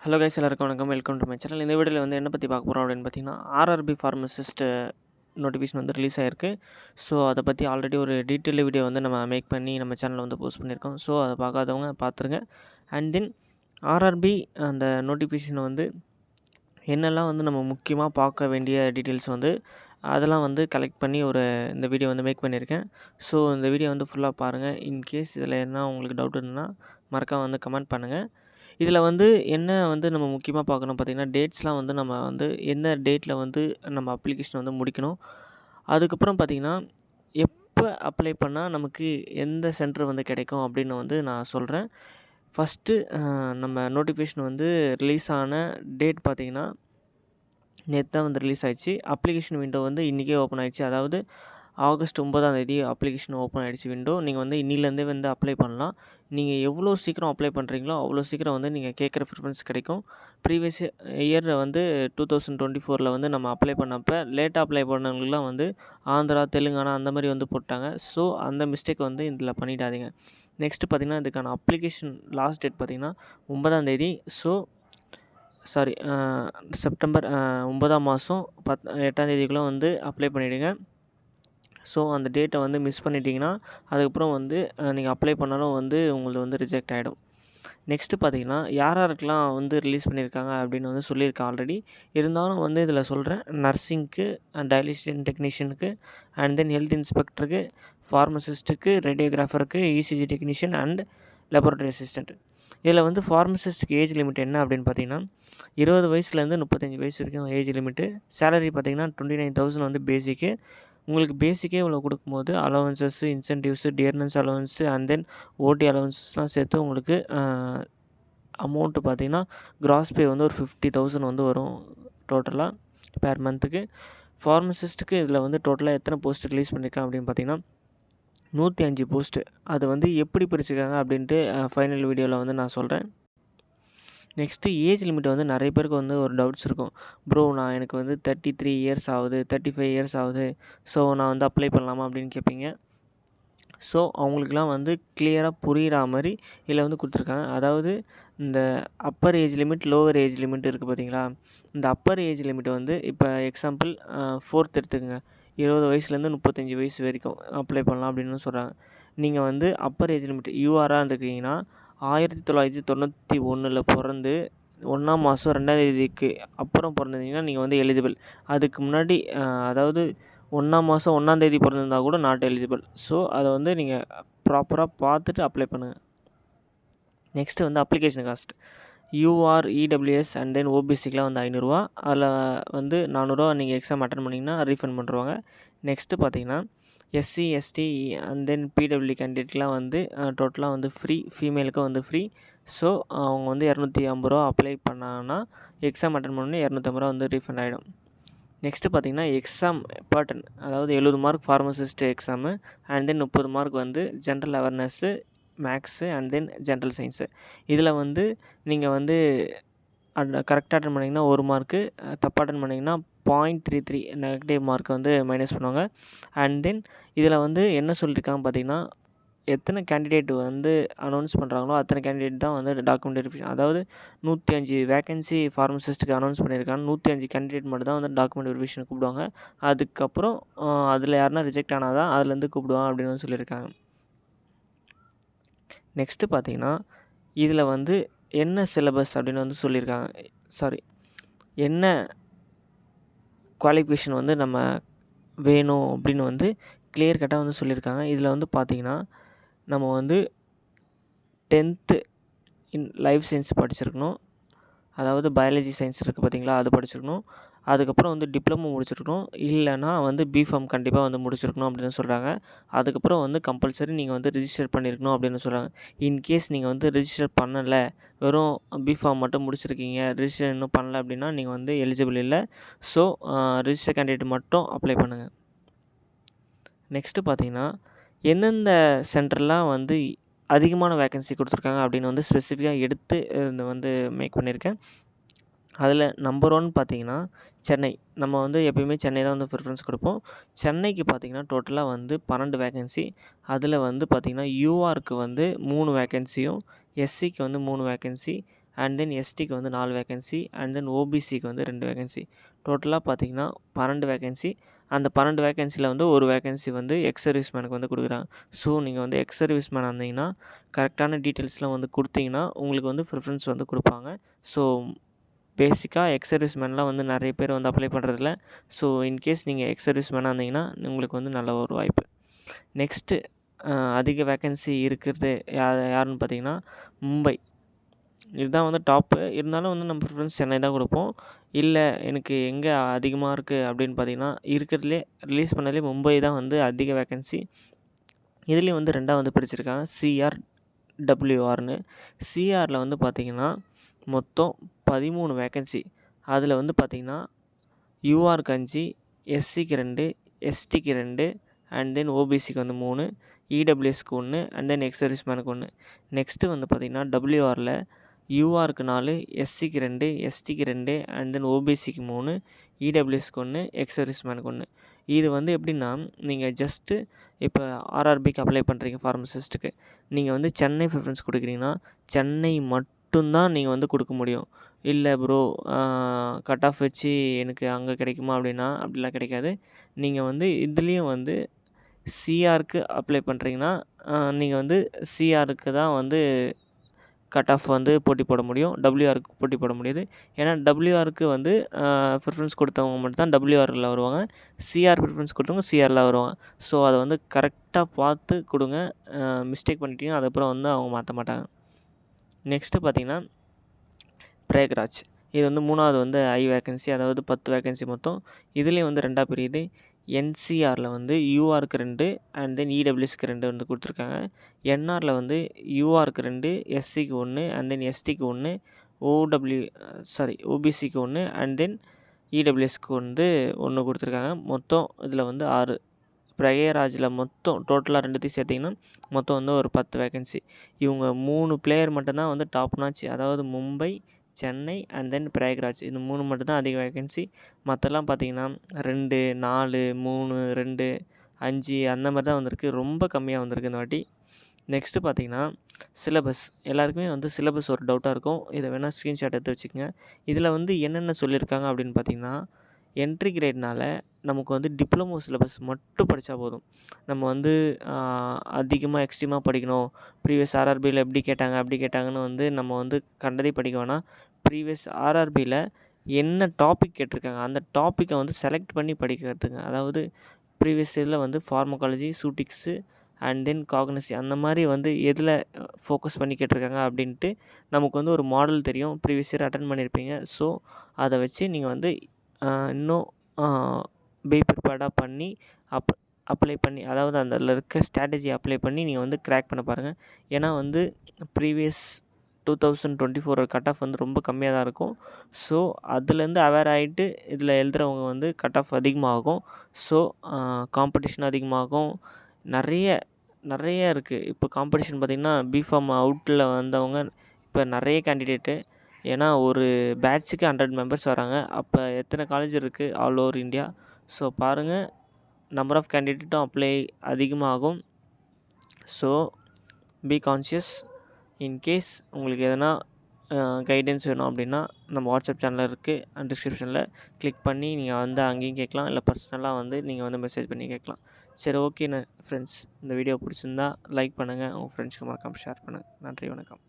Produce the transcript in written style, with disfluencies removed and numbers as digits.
Hello guys, எல்லாருக்கும் வணக்கம். Welcome to my channel. இந்த வீடியோவில் வந்து என்ன பற்றி பார்க்க போகிறோம் அப்படின்னு பார்த்தீங்கன்னா, ஆர்ஆர்பி ஃபார்மசிஸ்ட் நோட்டிஃபிகேஷன் வந்து ரிலீஸ் ஆகிருக்கு. ஸோ அதை பற்றி ஆல்ரெடி ஒரு டீட்டெயில் வீடியோ வந்து நம்ம மேக் பண்ணி நம்ம சேனலில் வந்து போஸ்ட் பண்ணியிருக்கோம். ஸோ அதை பார்க்காதவங்க பார்த்துருங்க. அண்ட் தென் ஆர்ஆர்பி அந்த நோட்டிஃபிகேஷன் வந்து என்னெல்லாம் வந்து நம்ம முக்கியமாக பார்க்க வேண்டிய டீட்டெயில்ஸ் வந்து அதெல்லாம் வந்து கலெக்ட் பண்ணி இந்த வீடியோ வந்து மேக் பண்ணியிருக்கேன். ஸோ இந்த வீடியோ வந்து ஃபுல்லாக பாருங்கள். இன்கேஸ் இதில் என்ன உங்களுக்கு டவுட் இருந்ததுன்னா மறக்காம வந்து கமெண்ட் பண்ணுங்கள். இதில் வந்து என்ன வந்து நம்ம முக்கியமாக பார்க்கணும் பார்த்திங்கன்னா, டேட்ஸ்லாம் வந்து நம்ம வந்து எந்த டேட்டில் வந்து நம்ம அப்ளிகேஷன் வந்து முடிக்கணும். அதுக்கப்புறம் பார்த்திங்கன்னா, எப்போ அப்ளை பண்ணால் நமக்கு எந்த சென்டர் வந்து கிடைக்கும் அப்படின்னு வந்து நான் சொல்கிறேன். ஃபஸ்ட்டு நம்ம நோட்டிஃபிகேஷன் வந்து ரிலீஸ் ஆன டேட் பார்த்திங்கன்னா, நேற்று தான் வந்து ரிலீஸ் ஆயிடுச்சு. அப்ளிகேஷன் விண்டோ வந்து இன்றைக்கே ஓப்பன் ஆகிடுச்சு. அதாவது ஆகஸ்ட் 9ஆம் அப்ளிகேஷன் ஓப்பன் ஆகிடுச்சு விண்டோ. நீங்கள் வந்து இன்னிலேருந்தே வந்து அப்ளை பண்ணலாம். நீங்கள் எவ்வளோ சீக்கிரம் அப்ளை பண்ணுறீங்களோ அவ்வளோ சீக்கிரம் வந்து நீங்கள் கேட்குற ப்ரிஃபரன்ஸ் கிடைக்கும். ப்ரீவியஸ் இயர் வந்து 2024 வந்து நம்ம அப்ளை பண்ணப்போ லேட்டாக அப்ளை பண்ணவங்களுக்குலாம் வந்து ஆந்திரா, தெலுங்கானா அந்த மாதிரி வந்து போட்டாங்க. ஸோ அந்த மிஸ்டேக் வந்து இதில் பண்ணிடாதீங்க. நெக்ஸ்ட்டு பார்த்திங்கன்னா, இதுக்கான அப்ளிகேஷன் லாஸ்ட் டேட் பார்த்திங்கன்னா 9ஆம். ஸோ செப்டம்பர் 9ஆம் மாதம் 8ஆம் வந்து அப்ளை பண்ணிவிடுங்க. ஸோ அந்த டேட்டை வந்து மிஸ் பண்ணிட்டீங்கன்னா அதுக்கப்புறம் வந்து நீங்கள் அப்ளை பண்ணாலும் வந்து உங்களது வந்து ரிஜெக்ட் ஆகிடும். நெக்ஸ்ட்டு பார்த்தீங்கன்னா, யாருக்கெல்லாம் வந்து ரிலீஸ் பண்ணியிருக்காங்க அப்படின்னு வந்து சொல்லியிருக்கேன் ஆல்ரெடி. இருந்தாலும் வந்து இதில் சொல்கிறேன். நர்சிங்க்கு, டயாலிசிஸ் டெக்னீஷியனுக்கு, அண்ட் தென் ஹெல்த் இன்ஸ்பெக்டருக்கு, ஃபார்மசிஸ்ட்டுக்கு, ரேடியோகிராஃபருக்கு, ECG technician and laboratory assistant. இதில் வந்து ஃபார்மசிஸ்ட்டுக்கு ஏஜ் லிமிட் என்ன அப்படின்னு பார்த்தீங்கன்னா, 20 வயசுலேருந்து 35 வயசு வரைக்கும் ஏஜ் லிமிட்டு. சேலரி பார்த்தீங்கன்னா 29,000 வந்து பேசிக்கு. உங்களுக்கு பேசிக்கே இவ்வளோ கொடுக்கும்போது அலவன்சஸ்ஸு, incentives, dearness allowance and then ஓடி அலவன்ஸ்லாம் சேர்த்து உங்களுக்கு அமௌண்ட்டு பார்த்திங்கன்னா கிராஸ் பே வந்து ஒரு 50,000 வந்து வரும் டோட்டலாக பெர் மந்த்துக்கு. ஃபார்மசிஸ்ட்டுக்கு இதில் வந்து டோட்டலாக எத்தனை போஸ்ட் ரிலீஸ் பண்ணியிருக்காங்க அப்படின்னு பார்த்திங்கன்னா 105 போஸ்ட்டு. அது வந்து எப்படி பிரிச்சுருக்காங்க அப்படின்ட்டு ஃபைனல் வீடியோவில் வந்து நான் சொல்கிறேன். நெக்ஸ்ட்டு ஏஜ் லிமிட் வந்து நிறைய பேருக்கு வந்து ஒரு டவுட்ஸ் இருக்கும். ப்ரோ, எனக்கு வந்து 33 இயர்ஸ் ஆகுது, 35 இயர்ஸ் ஆகுது. ஸோ நான் வந்து அப்ளை பண்ணலாமா அப்படின்னு கேட்பீங்க. ஸோ அவங்களுக்குலாம் வந்து கிளியராக புரிகிற மாதிரி இதில் வந்து கொடுத்துருக்காங்க. அதாவது இந்த upper age limit, lower age limit இருக்குது பார்த்தீங்களா. இந்த அப்பர் ஏஜ் லிமிட் வந்து இப்போ எக்ஸாம்பிள் 4th எடுத்துக்கோங்க. 20 வயசுலேருந்து 35 வயசு வரைக்கும் அப்ளை பண்ணலாம் அப்படின்னு சொல்கிறாங்க. நீங்கள் வந்து அப்பர் ஏஜ் லிமிட் யூஆராக இருந்துருக்கீங்கன்னா 1991 பிறந்து 1ஆம் மாதம் 2ஆம் அப்புறம் பிறந்திருந்தீங்கன்னா நீங்கள் வந்து எலிஜிபிள். அதுக்கு முன்னாடி அதாவது 1ஆம் மாதம் 1ஆம் பிறந்திருந்தா கூட நாட் எலிஜிபிள். ஸோ அதை வந்து நீங்கள் ப்ராப்பராக பார்த்துட்டு அப்ளை பண்ணுங்கள். நெக்ஸ்ட்டு வந்து application cost. UR, EWS and then ஓபிசிக்கெலாம் வந்து 500 ரூபா. அதில் வந்து 400 ரூபா நீங்கள் எக்ஸாம் அட்டன் பண்ணிங்கன்னா ரீஃபண்ட் பண்ணுவாங்க. நெக்ஸ்ட்டு பார்த்தீங்கன்னா SC, ST and then PW கேண்டிடேட்லாம் வந்து டோட்டலாக வந்து ஃப்ரீ. ஃபீமேலுக்கும் வந்து ஃப்ரீ. ஸோ அவங்க வந்து 250 ரூபா அப்ளை பண்ணாங்கன்னா எக்ஸாம் அட்டன் பண்ணோன்னே 250 ரூபா வந்து ரீஃபண்ட் ஆகிடும். நெக்ஸ்ட்டு பார்த்திங்கன்னா எக்ஸாம் பேட்டர்ன். அதாவது 70 mark pharmacist exam and then 30 mark வந்து general awareness, maths and then general science. இதில் வந்து நீங்கள் வந்து கரெக்டாக அட்டன் பண்ணிங்கன்னா 1 மார்க்கு, தப்பாக அட்டன் பண்ணிங்கன்னா 0.33 நெகட்டிவ் மார்க் வந்து மைனஸ் பண்ணுவாங்க. அண்ட் தென் இதில் வந்து என்ன சொல்லியிருக்காங்க பார்த்திங்கன்னா, எத்தனை கேண்டிடேட் வந்து அனௌன்ஸ் பண்ணுறாங்களோ அத்தனை கேண்டிடேட் தான் வந்து டாக்குமெண்ட் வெரிஃபிகேஷன். அதாவது 105 வேகன்சி ஃபார்மசிஸ்ட்டுக்கு அனௌன்ஸ் பண்ணியிருக்காங்க. 105 கேண்டிடேட் மட்டும் தான் வந்து டாக்குமெண்ட் வெரிஃபிகேஷன் கூப்பிடுவாங்க. அதுக்கப்புறம் அதில் யாருனா ரிஜெக்ட் ஆனால் தான் அதுலேருந்து கூப்பிடுவாங்க அப்படின்னு வந்து சொல்லியிருக்காங்க. நெக்ஸ்ட்டு பார்த்திங்கன்னா, இதில் வந்து என்ன சிலபஸ் அப்படின்னு வந்து சொல்லியிருக்காங்க. என்ன குவாலிஃபிகேஷன் வந்து நம்ம வேணும் அப்படின்னு வந்து கிளியர் கட்டாக வந்து சொல்லியிருக்காங்க. இதில் வந்து பார்த்திங்கன்னா, நம்ம வந்து 10th இன் லைஃப் சயின்ஸ் படிச்சிருக்கணும். அதாவது பயாலஜி சயின்ஸ் இருக்குது பார்த்திங்களா, அது படிச்சிருக்கணும். அதுக்கப்புறம் வந்து டிப்ளமோ முடிச்சிருக்கணும். இல்லைனா வந்து பிஃபார்ம் கண்டிப்பாக வந்து முடிச்சிருக்கணும் அப்படின்னு சொல்கிறாங்க. அதுக்கப்புறம் வந்து கம்பல்சரி நீங்கள் வந்து ரிஜிஸ்டர் பண்ணியிருக்கணும் அப்படின்னு சொல்கிறாங்க. இன்கேஸ் நீங்கள் வந்து ரிஜிஸ்டர் பண்ணலை, வெறும் பிஃபார்ம் மட்டும் முடிச்சிருக்கீங்க, ரிஜிஸ்டர் இன்னும் பண்ணல அப்படின்னா நீங்கள் வந்து எலிஜிபிள் இல்லை. ஸோ ரிஜிஸ்டர் கேண்டிடேட் மட்டும் அப்ளை பண்ணுங்கள். நெக்ஸ்ட்டு பார்த்திங்கன்னா, எந்தெந்த சென்டர்லாம் வந்து அதிகமான வேக்கன்சி கொடுத்துருக்காங்க அப்படின்னு வந்து ஸ்பெசிஃபிக்காக எடுத்து வந்து மேக் பண்ணியிருக்கேன். அதில் நம்பர் 1 பார்த்திங்கன்னா சென்னை. நம்ம வந்து எப்பயுமே சென்னை தான் வந்து ப்ரிஃபரன்ஸ் கொடுப்போம். சென்னைக்கு பார்த்திங்கன்னா டோட்டலாக வந்து 12 வேக்கன்சி. அதில் வந்து பார்த்திங்கன்னா யூஆருக்கு வந்து 3 வேக்கன்சியும், எஸ்சிக்கு வந்து 3 வேக்கன்சி அண்ட் தென் எஸ்டிக்கு வந்து 4 வேகன்சி அண்ட் தென் ஓபிசிக்கு வந்து 2 வேகன்சி. டோட்டலாக பார்த்தீங்கன்னா 12 வேகன்சி. அந்த 12 வேகன்சியில் வந்து ஒரு வேகன்சி வந்து எக்ஸ் சர்வீஸ் மேனுக்கு வந்து கொடுக்குறாங்க. ஸோ நீங்கள் வந்து எக்ஸ் சர்வீஸ் மேனாக இருந்தீங்கன்னா கரெக்டான டீட்டெயில்ஸ்லாம் வந்து கொடுத்தீங்கன்னா உங்களுக்கு வந்து ப்ரிஃபரன்ஸ் வந்து கொடுப்பாங்க. ஸோ பேசிக்காக எக்ஸ் சர்வீஸ் மேன்லாம் வந்து நிறைய பேர் வந்து அப்ளை பண்ணுறதில்ல. ஸோ இன்கேஸ் நீங்கள் எக்ஸ் சர்வீஸ் மேனாக இருந்தீங்கன்னா உங்களுக்கு வந்து நல்ல ஒரு வாய்ப்பு. நெக்ஸ்ட்டு அதிக வேகன்சி இருக்கிறது யாருன்னு பார்த்தீங்கன்னா மும்பை. இதுதான் வந்து டாப்பு. இருந்தாலும் வந்து நம்ம ப்ரிஃபரன்ஸ் சென்னை தான் கொடுப்போம். இல்லை எனக்கு எங்கே அதிகமாக இருக்குது அப்படின்னு பார்த்தீங்கன்னா இருக்கிறதுலே ரிலீஸ் பண்ணதுலேயே மும்பை தான் வந்து அதிக வேகன்சி. இதுலேயும் வந்து 2ஆக வந்து பிரிச்சிருக்காங்க சிஆர் டபிள்யூஆர்னு. சிஆரில் வந்து பார்த்திங்கன்னா மொத்தம் 13 வேகன்சி. அதில் வந்து பார்த்திங்கன்னா யூஆருக்கு 5, எஸ்சிக்கு 2, எஸ்டிக்கு 2 அண்ட் தென் ஓபிசிக்கு வந்து 3, இடபிள்யூஎஸ்க்கு 1 அண்ட் தென் எக்ஸ் சர்வீஸ் மேனுக்கு 1. நெக்ஸ்ட்டு வந்து பார்த்திங்கன்னா டபிள்யூஆரில் யூஆருக்கு 4, எஸ்சிக்கு 2, எஸ்டிக்கு 2 அண்ட் தென் ஓபிசிக்கு 3, இடபிள்யூஎஸ்க்கு 1, எக்ஸ் சர்வீஸ் மேனுக்கு 1. இது வந்து எப்படின்னா நீங்கள் ஜஸ்ட்டு இப்போ ஆர்ஆர்பிக்கு அப்ளை பண்ணுறீங்க ஃபார்மசிஸ்ட்டுக்கு. நீங்கள் வந்து சென்னை ப்ரிஃபரன்ஸ் கொடுக்குறீங்கன்னா சென்னை மட்டும்தான் நீங்கள் வந்து கொடுக்க முடியும். இல்லை ப்ரோ கட் ஆஃப் வச்சு எனக்கு அங்கே கிடைக்குமா அப்படின்னா அப்படிலாம் கிடைக்காது. நீங்கள் வந்து இதுலேயும் வந்து சிஆருக்கு அப்ளை பண்ணுறீங்கன்னா நீங்கள் வந்து சிஆருக்கு தான் வந்து கட் ஆஃப் வந்து போட்டி போட முடியும். டபிள்யூஆருக்கு போட்டி போட முடியாது. ஏன்னா டபிள்யூஆருக்கு வந்து ப்ரிஃபரன்ஸ் கொடுத்தவங்க மட்டும் தான் டபிள்யூஆரில் வருவாங்க. சிஆர் ப்ரிஃபரன்ஸ் கொடுத்தவங்க சிஆரில் வருவாங்க. ஸோ அதை வந்து கரெக்டாக பார்த்து கொடுங்க. மிஸ்டேக் பண்ணிட்டீங்க அதுக்கப்புறம் வந்து அவங்க மாற்ற மாட்டாங்க. நெக்ஸ்ட்டு பார்த்தீங்கன்னா பிரயாக்ராஜ். இது வந்து 3வது வந்து ஹை வேகன்சி, அதாவது 10 வேகன்சி மொத்தம். இதுலேயும் வந்து 2ஆக பிரியுது. என்சிஆரில் வந்து யூஆருக்கு 2 அண்ட் தென் இடபிள்யூஎஸ்க்கு 2 வந்து கொடுத்துருக்காங்க. என்ஆரில் வந்து யூஆருக்கு 2, எஸ்சிக்கு 1 அண்ட் தென் எஸ்டிக்கு 1, ஓபிசிக்கு 1 அண்ட் தென் இடபிள்யூஎஸ்க்கு வந்து 1 கொடுத்துருக்காங்க. மொத்தம் இதில் வந்து 6. பிரயாக்ராஜில் மொத்தம் டோட்டலாக 2த்தையும் சேர்த்திங்கன்னா மொத்தம் வந்து ஒரு 10 வேகன்சி. இவங்க 3 பிளேயர் மட்டும்தான் வந்து டாப் நாச். அதாவது மும்பை, சென்னை அண்ட் தென் பிரயாக்ராஜ். இது 3 மட்டும்தான் அதிக வேகன்சி. மற்றெல்லாம் பார்த்தீங்கன்னா 2, 4, 3, 2, 5 அந்த மாதிரி தான் வந்திருக்கு. ரொம்ப கம்மியாக வந்திருக்கு இந்த வாட்டி. நெக்ஸ்ட்டு பார்த்தீங்கன்னா சிலபஸ். எல்லாருக்குமே வந்து சிலபஸ் ஒரு டவுட்டாக இருக்கும். இதை வேணால் ஸ்க்ரீன்ஷாட் எடுத்து வச்சுக்கோங்க. இதில் வந்து என்னென்ன சொல்லியிருக்காங்க அப்படின்னு பார்த்தீங்கன்னா என்ட்ரி கிரேட்னால் நமக்கு வந்து டிப்ளமோ சிலபஸ் மட்டும் படித்தா போதும். நம்ம வந்து அதிகமாக எக்ஸ்ட்ரீமாக படிக்கணும். ப்ரீவியஸ் ஆர்ஆர்பியில் எப்படி கேட்டாங்க அப்படி கேட்டாங்கன்னு வந்து நம்ம வந்து கண்டதே படிக்க வேணாம். ப்ரீவியஸ் ஆர்ஆர்பியில் என்ன டாபிக் கேட்டிருக்காங்க அந்த டாப்பிக்கை வந்து செலக்ட் பண்ணி படிக்கிறதுங்க. அதாவது ப்ரீவியஸ் இயரில் வந்து ஃபார்மகாலஜி, சூட்டிக்ஸு அண்ட் தென் காக்னசி அந்த மாதிரி வந்து எதில் ஃபோக்கஸ் பண்ணி கேட்டிருக்காங்க அப்படின்ட்டு நமக்கு வந்து ஒரு மாடல் தெரியும். ப்ரீவியஸ் இயர் அட்டன் பண்ணியிருப்பீங்க. ஸோ அதை வச்சு நீங்கள் வந்து இன்னும் ப்ரிப்பேர்டாக பண்ணி அப்ளை பண்ணி, அதாவது அதில் இருக்க ஸ்ட்ராட்டஜி அப்ளை பண்ணி நீங்கள் வந்து கிராக் பண்ண பாருங்கள். ஏன்னா வந்து ப்ரீவியஸ் 2024 கட் ஆஃப் வந்து ரொம்ப கம்மியாக தான் இருக்கும். ஸோ அதுலேருந்து அவேர் ஆகிட்டு இதில் எழுதுகிறவங்க வந்து கட் ஆஃப் அதிகமாகும். ஸோ காம்படிஷன் அதிகமாகும். நிறைய இருக்குது. இப்போ காம்படிஷன் பார்த்திங்கன்னா பிஃபார்ம் அவுட்டில் வந்தவங்க இப்போ நிறைய கேண்டிடேட்டு. ஏன்னா ஒரு பேட்சுக்கு 100 மெம்பர்ஸ் வராங்க. அப்போ எத்தனை காலேஜ் இருக்குது ஆல் ஓவர் இந்தியா. ஸோ பாருங்கள், நம்பர் ஆஃப் கேண்டிடேட்டும் அப்ளை அதிகமாகும். So B conscious. இன்கேஸ் உங்களுக்கு எதனா கைடன்ஸ் வேணும் அப்படின்னா நம்ம வாட்ஸ்அப் சேனல் இருக்குது, டிஸ்கிரிப்ஷனில் கிளிக் பண்ணி நீங்கள் வந்து அங்கேயும் கேட்கலாம். இல்லை பர்சனலாக வந்து நீங்கள் வந்து மெசேஜ் பண்ணி கேட்கலாம். சரி, ஓகே ஃப்ரெண்ட்ஸ், இந்த வீடியோ பிடிச்சிருந்தா லைக் பண்ணுங்கள். உங்கள் ஃப்ரெண்ட்ஸ்க்கு மறக்காமல் ஷேர் பண்ணுங்கள். நன்றி, வணக்கம்.